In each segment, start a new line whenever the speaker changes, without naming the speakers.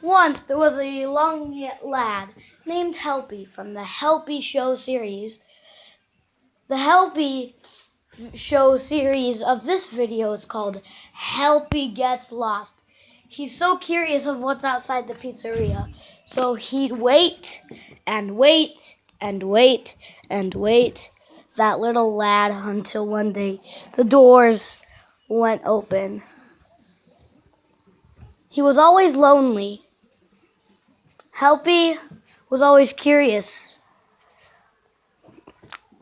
Once there was a long lad named Helpy from the Helpy show series. The Helpy show series of this video is called Helpy Gets Lost. He's so curious of what's outside the pizzeria, so he'd wait and wait and wait and wait, that little lad, until one day the doors went open. He was always lonely. Helpy was always curious.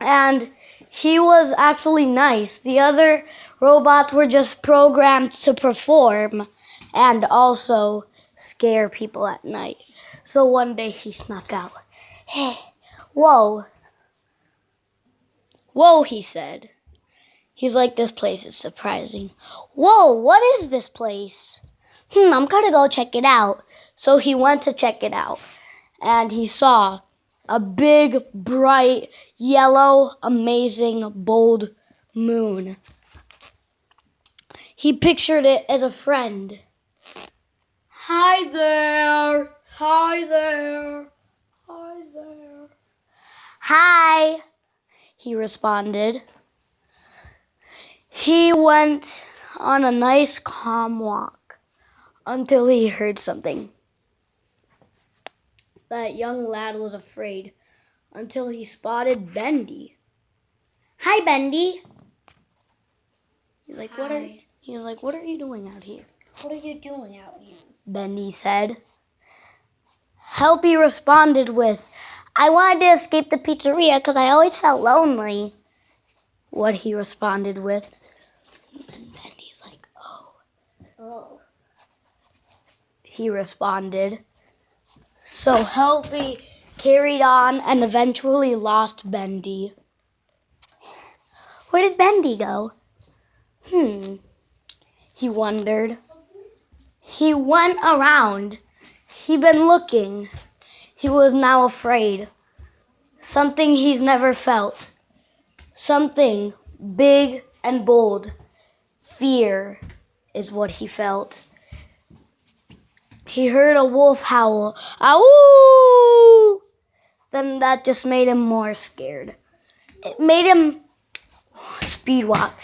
And he was actually nice. The other robots were just programmed to perform and also scare people at night. So one day he snuck out. Hey, whoa. Whoa, he said. He's like, this place is surprising. Whoa, what is this place? I'm gonna go check it out. So he went to check it out. And he saw a big, bright, yellow, amazing, bold moon. He pictured it as a friend. Hi there, hi there, hi there. Hi, he responded. He went on a nice, calm walk until he heard something. That young lad was afraid until he spotted Bendy. Hi, Bendy. He's like, what are you doing out here?
What are you doing out here?
Bendy said. Helpy responded with, I wanted to escape the pizzeria because I always felt lonely. What he responded with. And Bendy's like, oh. He responded. So Helpy carried on and eventually lost Bendy. Where did Bendy go? He wondered. He went around. He'd been looking. He was now afraid. Something he's never felt. Something big and bold. Fear is what he felt. He heard a wolf howl. Ow! Then that just made him more scared. It made him speed walk.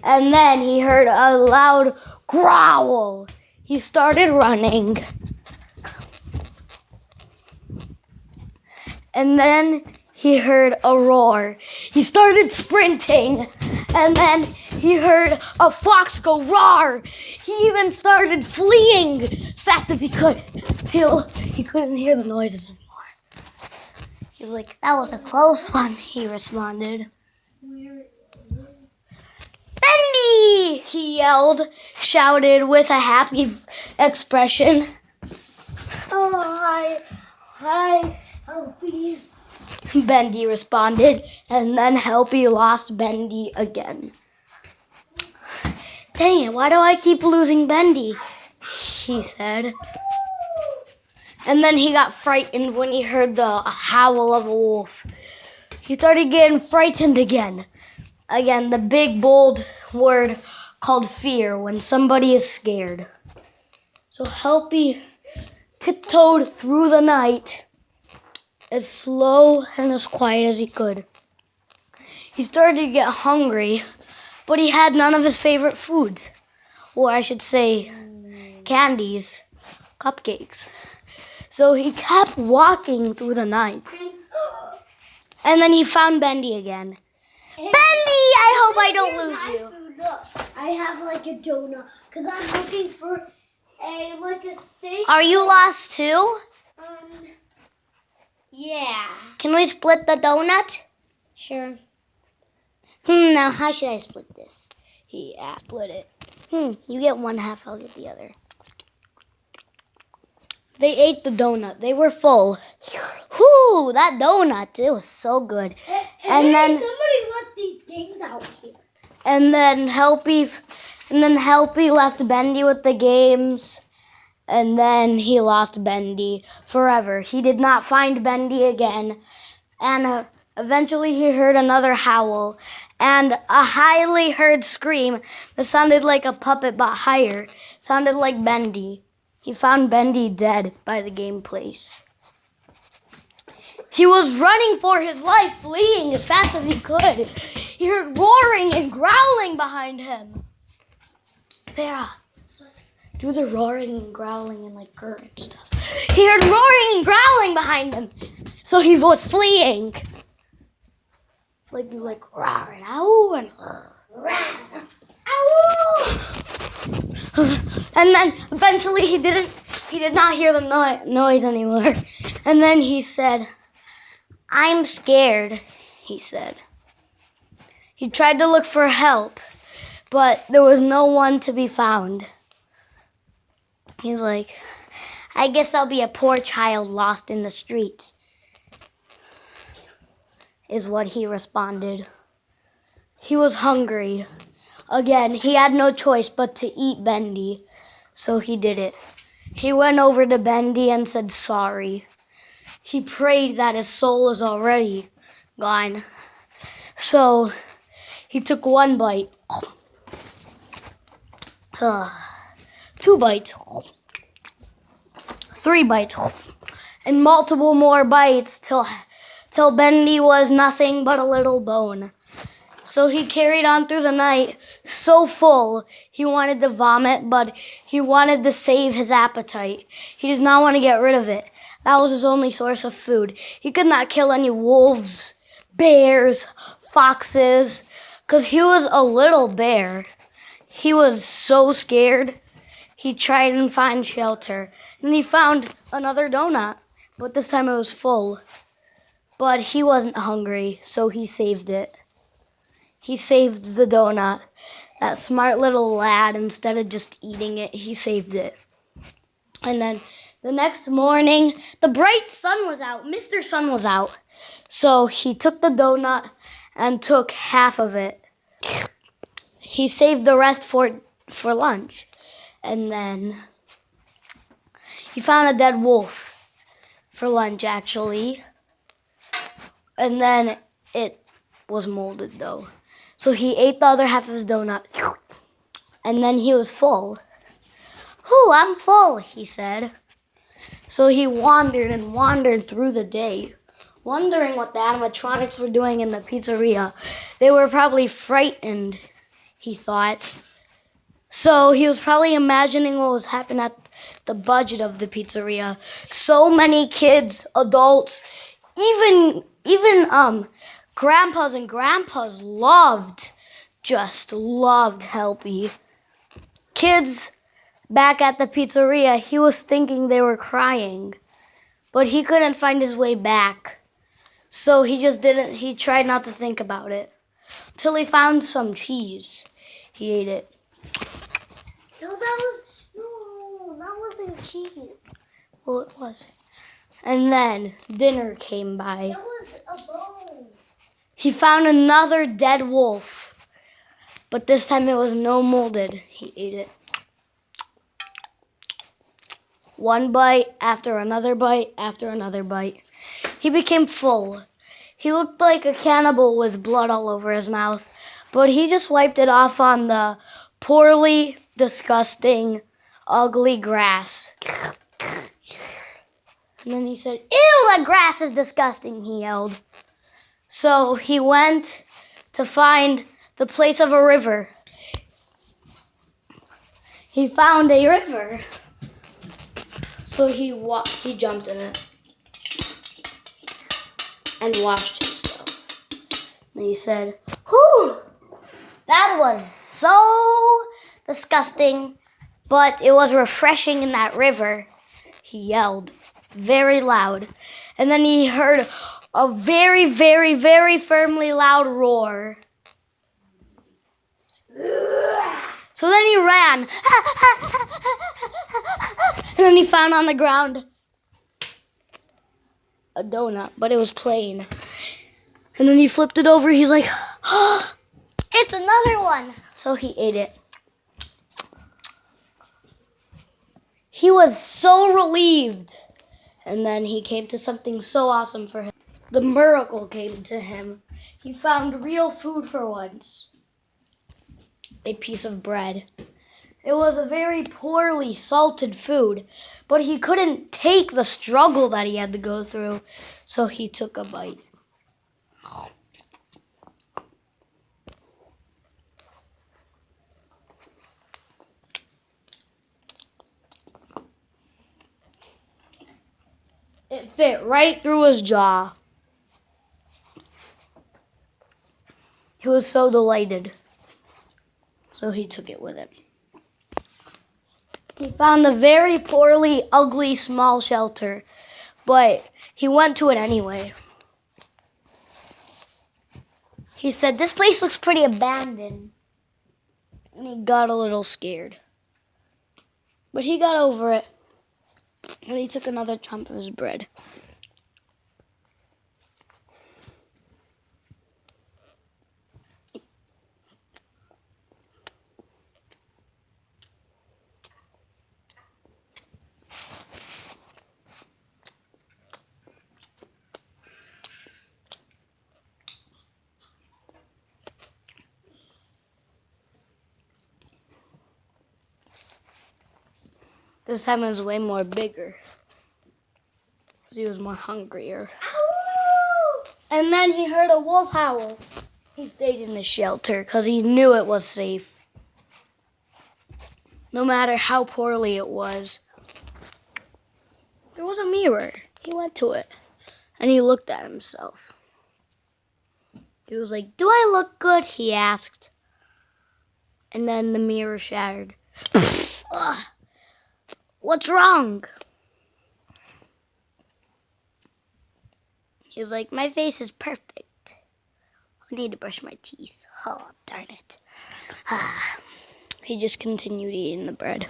And then he heard a loud growl. He started running. And then he heard a roar. He started sprinting. And then he heard a fox go roar. He even started fleeing as fast as he could till he couldn't hear the noises anymore. He was like, that was a close one, he responded. Bendy! He yelled, shouted with a happy expression.
Oh, hi, Helpy.
Bendy responded, and then Helpy lost Bendy again. Dang it, why do I keep losing Bendy? He said. And then he got frightened when he heard the howl of a wolf. He started getting frightened again. Again, the big, bold word called fear when somebody is scared. So Helpy tiptoed through the night as slow and as quiet as he could. He started to get hungry, but he had none of his favorite foods. Or I should say, candies, cupcakes. So he kept walking through the night. And then he found Bendy again. Bendy, I hope I don't lose you.
I have like a donut because I'm looking for a steak.
Are you lost too?
Yeah.
Can we split the donut?
Sure.
Now how should I split this? Yeah, split it. You get one half, I'll get the other. They ate the donut. They were full. Whoo, that donut, it was so good. And then
somebody let these games out here.
And then Helpy left Bendy with the games. And then he lost Bendy forever. He did not find Bendy again. And eventually he heard another howl and a highly heard scream that sounded like a puppet but higher. Sounded like Bendy. he found Bendy dead by the game place. He was running for his life, fleeing as fast as he could. He heard roaring and growling behind him. Vera, do the roaring and growling and like grr and stuff. He heard roaring and growling behind him, so he was fleeing. Like you like roar and ow and roar. And then eventually he did not hear the noise anymore. And then he said, "I'm scared," he said. He tried to look for help, but there was no one to be found. He's like, "I guess I'll be a poor child lost in the street," is what he responded. He was hungry. Again, he had no choice but to eat Bendy, so he did it. He went over to Bendy and said sorry. He prayed that his soul is already gone. So he took one bite, 2 bites, 3 bites, and multiple more bites till Bendy was nothing but a little bone. So he carried on through the night, so full he wanted to vomit, but he wanted to save his appetite. He did not want to get rid of it. That was his only source of food. He could not kill any wolves, bears, foxes, because he was a little bear. He was so scared. He tried and found shelter, and he found another donut, but this time it was full. But he wasn't hungry, so he saved it. He saved the donut. That smart little lad, instead of just eating it, he saved it. And then the next morning, the bright sun was out. Mr. Sun was out. So he took the donut and took half of it. He saved the rest for lunch. And then he found a dead wolf for lunch, actually. And then it was molded, though. So he ate the other half of his donut. And then he was full. "Whew, I'm full," he said. So he wandered and wandered through the day, wondering what the animatronics were doing in the pizzeria. They were probably frightened, he thought. So he was probably imagining what was happening at the budget of the pizzeria. So many kids, adults, even grandpas and grandpas loved Helpy. Kids back at the pizzeria, he was thinking they were crying, but he couldn't find his way back. So he tried not to think about it till he found some cheese. He ate it.
No, that wasn't cheese.
Well, it was. And then dinner came by.
That was a bone.
He found another dead wolf, but this time it was no molded. He ate it. One bite after another bite after another bite. He became full. He looked like a cannibal with blood all over his mouth, but he just wiped it off on the poorly, disgusting, ugly grass. And then he said, "Ew, that grass is disgusting," he yelled. So he went to find the place of a river. He found a river. So he jumped in it and washed himself. Then he said, "Whew, that was so disgusting, but it was refreshing in that river," he yelled very loud. And then he heard a very, very, very firmly loud roar. So then he ran. And then he found on the ground a donut, but it was plain. And then he flipped it over. He's like, "Oh, it's another one." So he ate it. He was so relieved. And then he came to something so awesome for him. The miracle came to him. He found real food for once. A piece of bread. It was a very poorly salted food, but he couldn't take the struggle that he had to go through, so he took a bite. It fit right through his jaw. He was so delighted, so he took it with him. He found a very poorly, ugly, small shelter, but he went to it anyway. He said, "This place looks pretty abandoned," and he got a little scared. But he got over it, and he took another chunk of his bread. This time it was way more bigger, because he was more hungrier.
Ow!
And then he heard a wolf howl. He stayed in the shelter because he knew it was safe. No matter how poorly it was. There was a mirror. He went to it and he looked at himself. He was like, "Do I look good?" he asked. And then the mirror shattered. Ugh. What's wrong? He was like, "My face is perfect. I need to brush my teeth. Oh, darn it." He just continued eating the bread.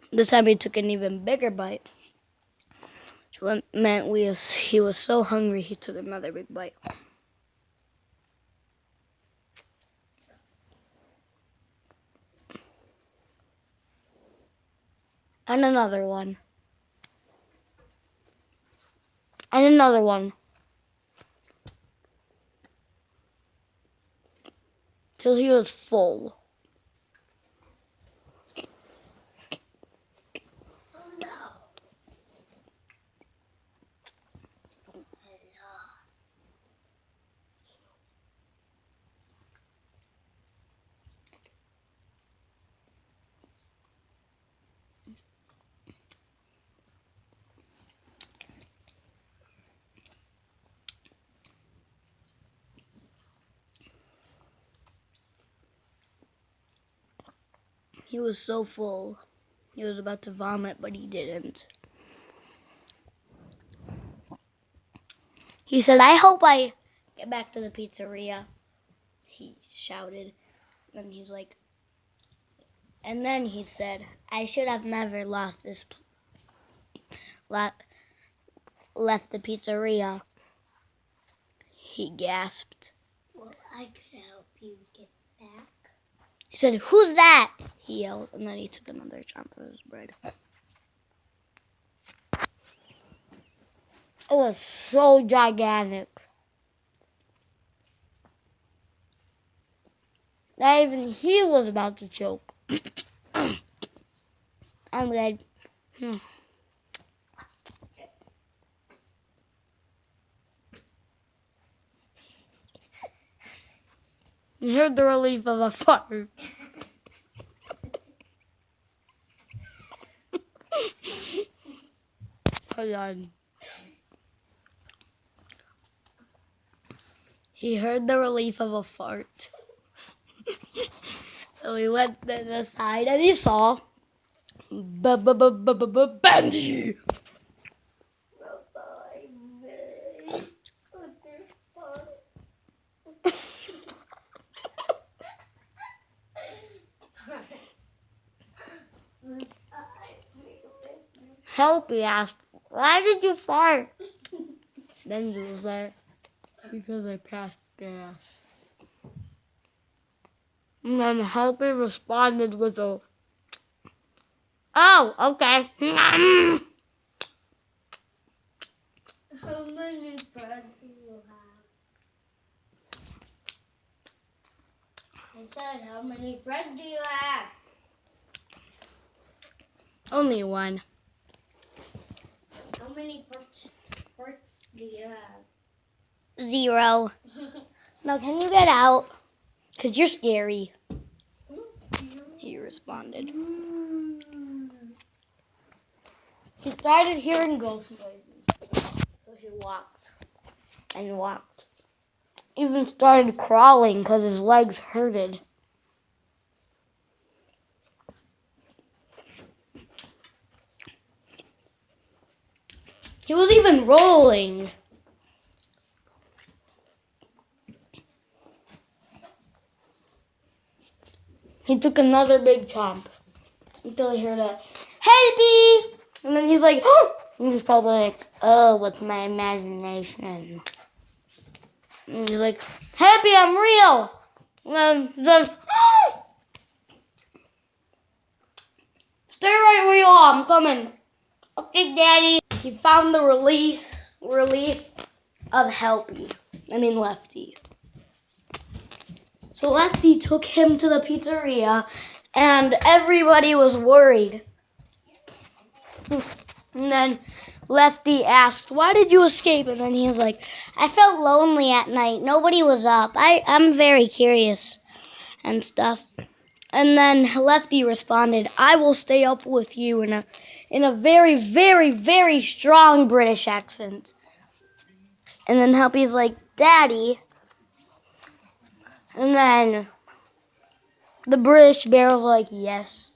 This time he took an even bigger bite. Which meant he was so hungry he took another big bite. And another one. And another one. Till he was full.
Oh no.
He was so full. He was about to vomit, but he didn't. He said, "I hope I get back to the pizzeria," he shouted. And he was like, and then he said, "I should have never left the pizzeria." He gasped.
Well, I could help you get back.
He said, "Who's that?" he yelled, and then he took another chunk of his bread. It was so gigantic that even he was about to choke. I'm like, You heard the relief of a fart. Hold on. He heard the relief of a fart. So he went to the side and he saw Bandy. Helpy asked, "Why did you fart?" Then he was like, because I passed gas. And then Helpy responded with a, "Oh, okay."
How many breads do you have? I said, how many bread do you have?
Only one.
How many parts do you have?
0. Now, can you get out? Because you're scary. He responded. He started hearing ghost noises. So he walked and walked. Even started crawling because his legs hurted. He was even rolling. He took another big chomp until he heard a "Helpy!" And then he's like, "Oh!" And he's probably like, "Oh, what's my imagination?" And he's like, "Helpy, I'm real!" And then he says, "Oh! Stay right where you are, I'm coming." "Okay, Daddy." He found the relief of Lefty. So Lefty took him to the pizzeria, and everybody was worried. And then Lefty asked, "Why did you escape?" And then he was like, "I felt lonely at night. Nobody was up. I'm very curious and stuff." And then Lefty responded, "I will stay up with you," in a very, very, very strong British accent. And then Helpy's like, "Daddy." And then the British bear was like, "Yes."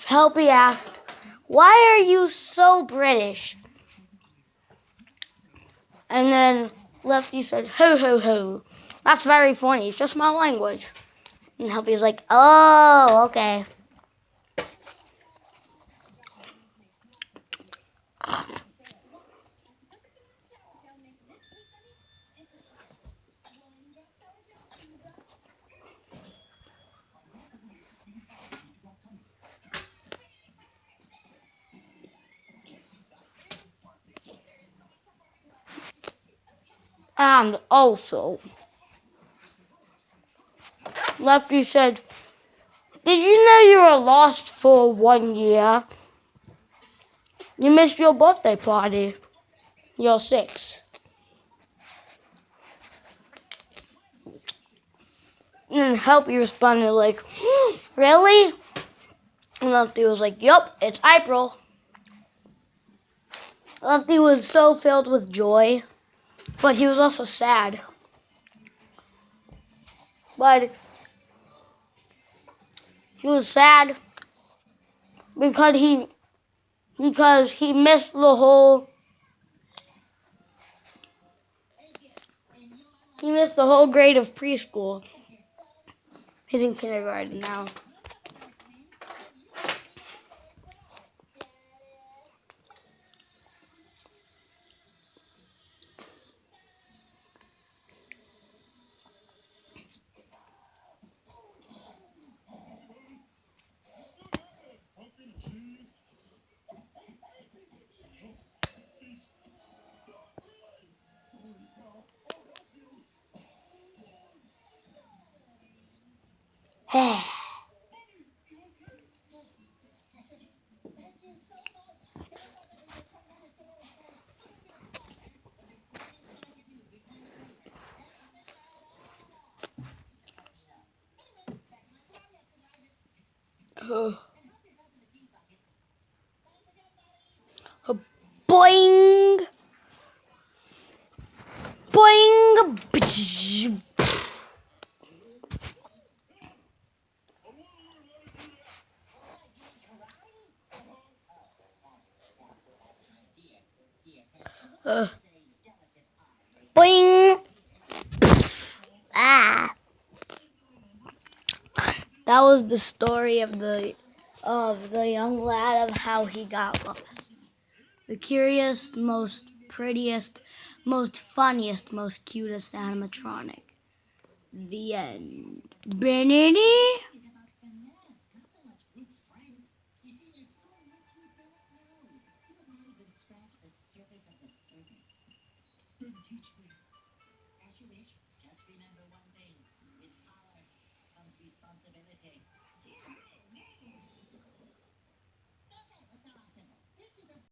Helpy asked, "Why are you so British?" And then Lefty said, "Ho, ho, ho. That's very funny. It's just my language." And Helpy's like, "Oh, okay." And also, Lefty said, "Did you know you were lost for 1 year? You missed your birthday party. You're 6. And then Helpy responded like, "Really?" And Lefty was like, "Yup, it's April." Lefty was so filled with joy, but he was also sad. But he was sad because he missed the whole grade of preschool. He's in kindergarten now. Boing! Boing! Boing! Ah! That was the story of the young lad of how he got lost. The curious, most prettiest, most funniest, most cutest animatronic. The end. Benny?